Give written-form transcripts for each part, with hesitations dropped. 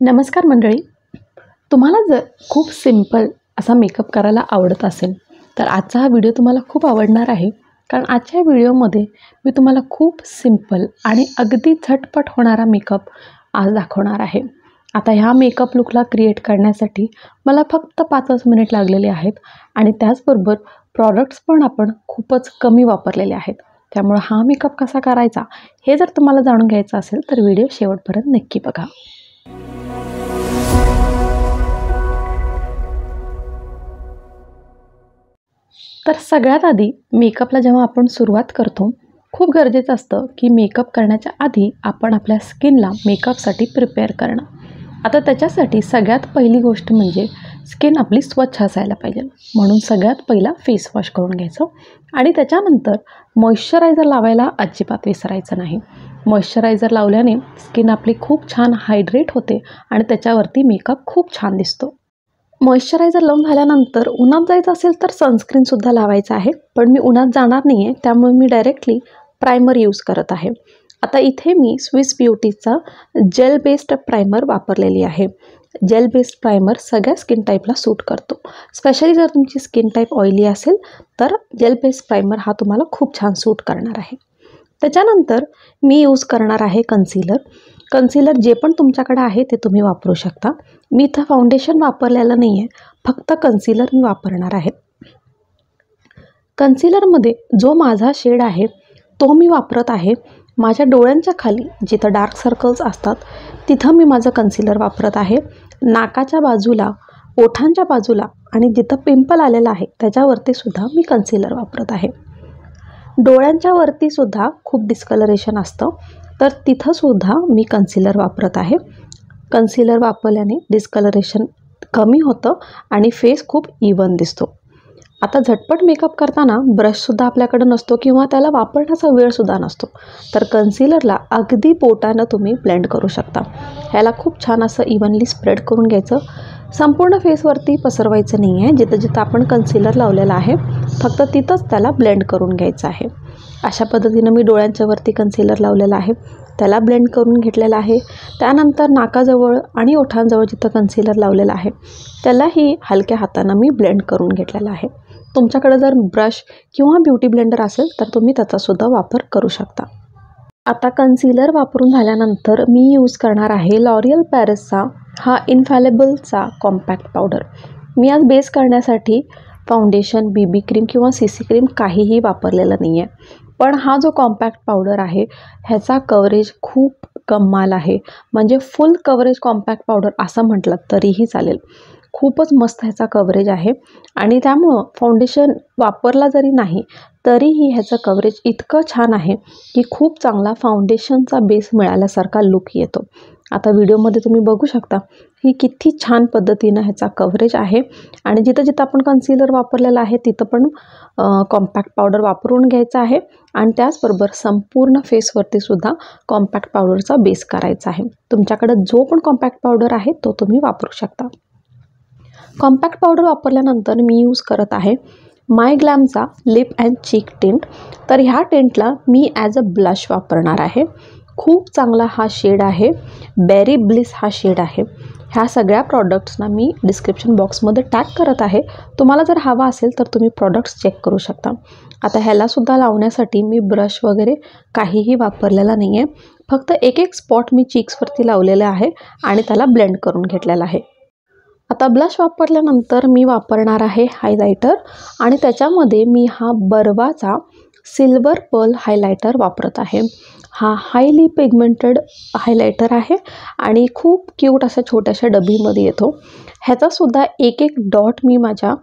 नमस्कार मंडळी, तुम्हाला जर खूप सिंपल असा मेकअप करायला आवडत असेल तर आजचा हा व्हिडिओ तुम्हाला खूप आवडणार आहे. कारण आजच्या व्हिडिओमध्ये मी तुम्हाला खूप सिंपल आणि अगदी झटपट होणारा मेकअप आज दाखवणार आहे. आता ह्या मेकअप लुकला क्रिएट करण्यासाठी मला फक्त 5 मिनिट लागलेले आहेत आणि त्याचबरोबर प्रॉडक्ट्स पण आपण खूपच कमी वापरलेले आहेत. त्यामुळे हा मेकअप कसा करायचा हे जर तुम्हाला जाणून घ्यायचं असेल तर व्हिडिओ शेवटपर्यंत नक्की बघा. तर सगळ्यात आधी मेकअपला जेव्हा आपण सुरुवात करतो खूप गरजेचं असतं की मेकअप करण्याच्या आधी आपण आपल्या स्किनला मेकअपसाठी प्रिपेअर करणं. आता त्याच्यासाठी सगळ्यात पहिली गोष्ट म्हणजे स्किन आपली स्वच्छ असायला पाहिजे. म्हणून सगळ्यात पहिला फेस वॉश करून घ्यायचं आणि त्याच्यानंतर मॉइश्चरायझर लावायला अजिबात विसरायचं नाही. मॉइश्चरायझर लावल्याने स्किन आपली खूप छान हायड्रेट होते आणि त्याच्यावरती मेकअप खूप छान दिसतो. मॉइश्चरायझर लावून झाल्यानंतर उन्हात जायचं असेल तर सनस्क्रीनसुद्धा लावायचं आहे, पण मी उन्हात जाणार नाही आहे त्यामुळे मी डायरेक्टली प्रायमर यूज करत आहे. आता इथे मी स्विस ब्युटीचा जेल बेस्ड प्रायमर वापरलेली आहे. जेल बेस्ड प्रायमर सगळ्या स्किन टाईपला सूट करतो. स्पेशली जर तुमची स्किन टाईप ऑइली असेल तर जेल बेस्ड प्रायमर हा तुम्हाला खूप छान सूट करणार आहे. त्याच्यानंतर मी यूज करणार आहे कन्सिलर. कन्सिलर जे पण तुमच्याकडे आहे ते तुम्ही वापरू शकता. मी इथं फाउंडेशन वापरलेलं नाही आहे, फक्त कन्सिलर मी वापरणार आहे. कन्सिलरमध्ये जो माझा शेड आहे तो मी वापरत आहे. माझ्या डोळ्यांच्या खाली जिथं डार्क सर्कल्स असतात तिथं मी माझं कन्सिलर वापरत आहे. नाकाच्या बाजूला, ओठांच्या बाजूला आणि जिथं पिंपल आलेलं आहे त्याच्यावरती सुद्धा मी कन्सिलर वापरत आहे. डोळ्यांच्या वरती सुद्धा खूप डिस्कलरेशन असतं तर तिथंसुद्धा मी कन्सिलर वापरत आहे. कन्सिलर वापरल्याने डिस्कलरेशन कमी होतं आणि फेस खूप इवन दिसतो. आता झटपट मेकअप करताना ब्रशसुद्धा आपल्याकडं नसतो किंवा त्याला वापरण्याचा वेळसुद्धा नसतो, तर कन्सिलरला अगदी बोटानं तुम्ही ब्लेंड करू शकता. ह्याला खूप छान असं इव्हनली स्प्रेड करून घ्यायचं. संपूर्ण फेसवरती पसरवायचं नाही आहे. जिथं जिथं आपण कन्सिलर लावलेलं आहे फक्त तिथंच त्याला ब्लेंड करून घ्यायचं आहे. अशा पद्धतीनं मी डोळ्यांच्या वरती कन्सिलर लावलेलं आहे, त्याला ब्लेंड करून घेतलेलं आहे. त्यानंतर नाकाजवळ आणि ओठांजवळ जिथं कन्सिलर लावलेलं आहे त्यालाही हलक्या हातानं मी ब्लेंड करून घेतलेलं आहे. तुमच्याकडे जर ब्रश किंवा ब्युटी ब्लेंडर असेल तर तुम्ही त्याचासुद्धा वापर करू शकता. आता कन्सिलर वापरून झाल्यानंतर मी यूज करणार आहे लॉरियल पॅरिसचा हा इन्फॅलेबलचा कॉम्पॅक्ट पावडर. मी आज बेस करण्यासाठी फाउंडेशन, बीबी क्रीम किंवा सीसी क्रीम काहीही वापरलेलं नाही आहे. पण हा जो कॉम्पॅक्ट पावडर आहे ह्याचा कव्हरेज खूप कमाल आहे. म्हणजे फुल कव्हरेज कॉम्पॅक्ट पावडर असं म्हटलं तरीही चालेल. खूपच मस्त ह्याचा कव्हरेज आहे आणि त्यामुळं फाउंडेशन वापरला जरी नाही तरीही ह्याचं कव्हरेज इतकं छान आहे की खूप चांगला फाउंडेशनचा बेस मिळाल्यासारखा लुक येतो. आता व्हिडिओमध्ये तुम्ही बघू शकता की किती छान पद्धतीनं ह्याचा कव्हरेज आहे आणि जिथं जिथं आपण कन्सिलर वापरलेलं आहे तिथं पण कॉम्पॅक्ट पावडर वापरून घ्यायचं आहे आणि त्याचबरोबर संपूर्ण फेसवरती सुद्धा कॉम्पॅक्ट पावडरचा बेस करायचा आहे. तुमच्याकडं जो पण कॉम्पॅक्ट पावडर आहे तो तुम्ही वापरू शकता. कॉम्पॅक्ट पावडर वापरल्यानंतर मी यूज करत आहे माय ग्लॅमचा लिप अँड चीक टिंट. तर ह्या टिंटला मी ॲज अ ब्लश वापरणार आहे. खूप चांगला हा शेड आहे, बेरी ब्लिस हा शेड आहे. ह्या सगळ्या प्रॉडक्ट्सना मी डिस्क्रिप्शन बॉक्समध्ये टॅग करत आहे. तुम्हाला जर हवा असेल तर तुम्ही प्रॉडक्ट्स चेक करू शकता. आता ह्यालासुद्धा लावण्यासाठी मी ब्रश वगैरे काहीही वापरलेला नाही आहे. फक्त एक स्पॉट मी चीक्सवरती लावलेलं आहे आणि त्याला ब्लेंड करून घेतलेला आहे. आता ब्लश वापरल्यानंतर मी वापरणार आहे हायलायटर आणि त्याच्यामध्ये मी हा बर्वाचा सिल्वर पर्ल हायलायटर वापरत आहे. हा हायली पिगमेंटेड हायलायटर आहे आणि खूप क्यूट अशा छोट्याशा डबीमध्ये येतो. ह्याचासुद्धा एक डॉट मी माझ्या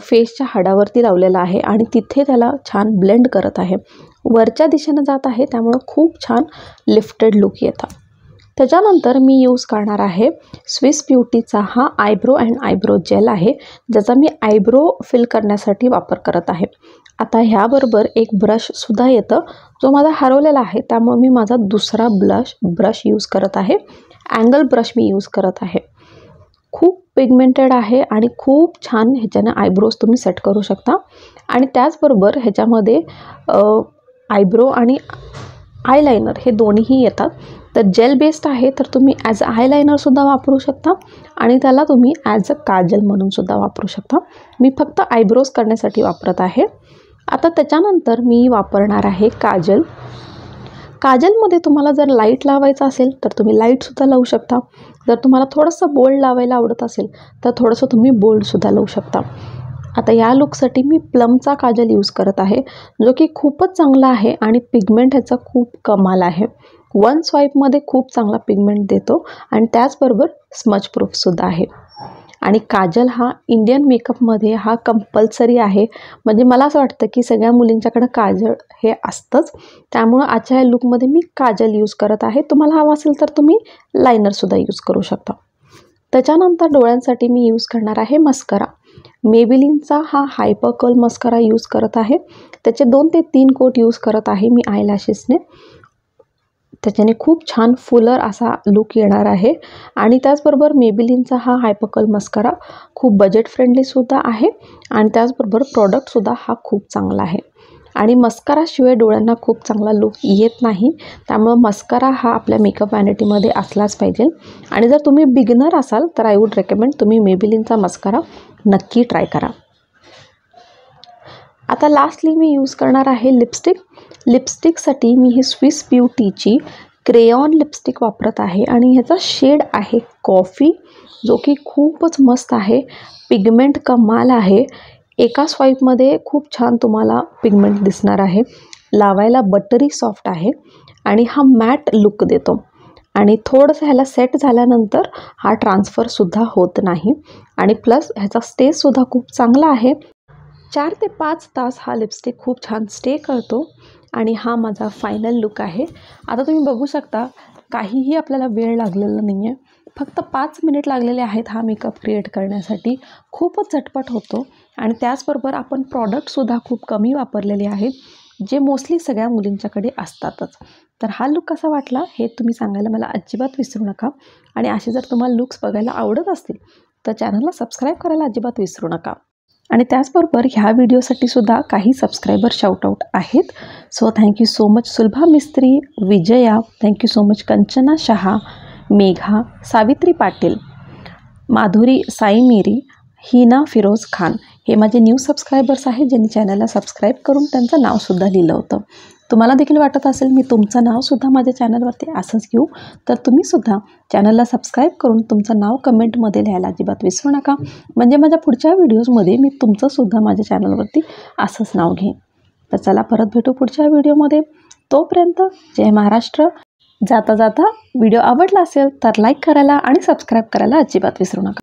फेसच्या हाडावरती लावलेला आहे आणि तिथे त्याला छान ब्लेंड करत आहे. वरच्या दिशेनं जात आहे त्यामुळं खूप छान लिफ्टेड लुक येतं. त्याच्यानंतर मी यूज करणार आहे स्विस ब्युटीचा हा आयब्रो अँड आयब्रो जेल आहे, ज्याचा मी आयब्रो फिल करण्यासाठी वापर करत आहे. आता ह्याबरोबर एक ब्रशसुद्धा येतं जो माझा हरवलेला आहे त्यामुळे मी माझा दुसरा ब्रश यूज करत आहे. अँगल ब्रश मी यूज करत आहे. खूप पिगमेंटेड आहे आणि खूप छान ह्याच्याने आयब्रोज तुम्ही सेट करू शकता आणि त्याचबरोबर ह्याच्यामध्ये आयब्रो आणि आयलायनर हे दोन्हीही येतात. तर जेल बेस्ड आहे, तर तुम्ही ॲज अ आयलायनरसुद्धा वापरू शकता आणि त्याला तुम्ही ॲज अ काजल म्हणूनसुद्धा वापरू शकता. मी फक्त आयब्रोज करण्यासाठी वापरत आहे. आता त्याच्यानंतर मी वापरणार आहे काजल. काजलमध्ये तुम्हाला जर लाईट लावायचं असेल तर तुम्ही लाईटसुद्धा लावू शकता. जर तुम्हाला थोडंसं बोल्ड लावायला आवडत असेल तर थोडंसं तुम्ही बोल्डसुद्धा लावू शकता. आता या लुकसाठी मी प्लमचा काजल यूज करत आहे, जो की खूपच चांगला आहे आणि पिगमेंट ह्याचा खूप कमाल आहे. वन स्वाईपमध्ये खूप चांगला पिगमेंट देतो आणि त्याचबरोबर स्मज प्रूफसुद्धा आहे. आणि काजल हा इंडियन मेकअपमध्ये हा कंपल्सरी आहे. म्हणजे मला असं वाटतं की सगळ्या मुलींच्याकडं काजळ हे असतंच. त्यामुळं आजच्या ह्या लुकमध्ये मी काजल यूज करत आहे. तुम्हाला हवं असेल तर तुम्ही लायनरसुद्धा यूज करू शकता. त्याच्यानंतर डोळ्यांसाठी मी यूज करणार आहे मस्करा. मेबेलिनचा हा हायपर कर्ल मस्करा यूज करत आहे. त्याचे 2 ते 3 कोट यूज करत आहे मी आयलॅशेसने. त्याच्याने खूप छान फुलर असा लुक येणार आहे. आणि त्याचबरोबर मेबेलिनचा हा हायपर कर्ल मस्करा खूप बजेट फ्रेंडलीसुद्धा आहे आणि त्याचबरोबर प्रॉडक्टसुद्धा हा खूप चांगला आहे. आणि मस्कराशिवाय डोळ्यांना खूप चांगला लुक येत नाही. त्यामुळं मस्करा हा आपल्या मेकअप वॅनिटीमध्ये असलाच पाहिजे. आणि जर तुम्ही बिगिनर असाल तर आय वूड रेकमेंड तुम्ही मेबेलिनचा मस्करा नक्की ट्राय करा. आता लास्टली मी यूज करणार आहे लिपस्टिक. लिपस्टिकसाठी मी ही स्विस ब्युटीची क्रेयॉन लिपस्टिक वापरत आहे आणि ह्याचा शेड आहे कॉफी, जो की खूपच मस्त आहे. पिगमेंट कमाल आहे. एका स्वाईपमध्ये खूप छान तुम्हाला पिगमेंट दिसणार आहे. लावायला बटरी सॉफ्ट आहे आणि हा मॅट लुक देतो. आणि थोडंसं ह्याला सेट झाल्यानंतर हा ट्रान्सफरसुद्धा होत नाही. आणि प्लस ह्याचा स्टेसुद्धा खूप चांगला आहे. 4 ते 5 तास हा लिपस्टिक खूप छान स्टे करतो. आणि हा माझा फायनल लुक आहे. आता तुम्ही बघू शकता काहीही आपल्याला वेळ लागलेला नाही आहे. फक्त 5 मिनिट लागलेले आहेत हा मेकअप क्रिएट करण्यासाठी. खूपच झटपट होतो आणि त्याचबरोबर आपण प्रॉडक्टसुद्धा खूप कमी वापरलेले आहेत, जे मोस्टली सगळ्या मुलींच्याकडे असतातच. तर हा लुक कसा वाटला हे तुम्ही सांगायला मला अजिबात विसरू नका. आणि असे जर तुम्हाला लुक्स बघायला आवडत असतील तर चॅनलला सबस्क्राईब करायला अजिबात विसरू नका. आणि त्याचबरोबर ह्या व्हिडिओसाठी सुद्धा काही सबस्क्रायबर शाउटआउट आहेत. So thank you so much Sulabha Mistry, Vijaya, thank you so much Kanchana Shah, Megha, Savitri Patil, Madhuri Sai Miri, Hina Firoz Khan हे माझे न्यू सबस्क्रायबर्स आहेत, ज्यांनी चॅनलला सबस्क्राईब करून त्यांचं नावसुद्धा लिहिलं होतं. तुम्हाला देखील वाटत असेल मी तुमचं नावसुद्धा माझ्या चॅनलवरती असंच घेऊ, तर तुम्हीसुद्धा चॅनलला सबस्क्राईब करून तुमचं नाव कमेंटमध्ये लिहायला अजिबात विसरू नका. म्हणजे माझ्या पुढच्या व्हिडिओजमध्ये मी तुमचंसुद्धा माझ्या चॅनलवरती असंच नाव घेईन. तर चला परत भेटू पुढच्या व्हिडिओमध्ये. तोपर्यंत जय महाराष्ट्र. जाता जाता व्हिडिओ आवडला असेल तर लाईक करायला आणि सबस्क्राईब करायला अजिबात विसरू नका.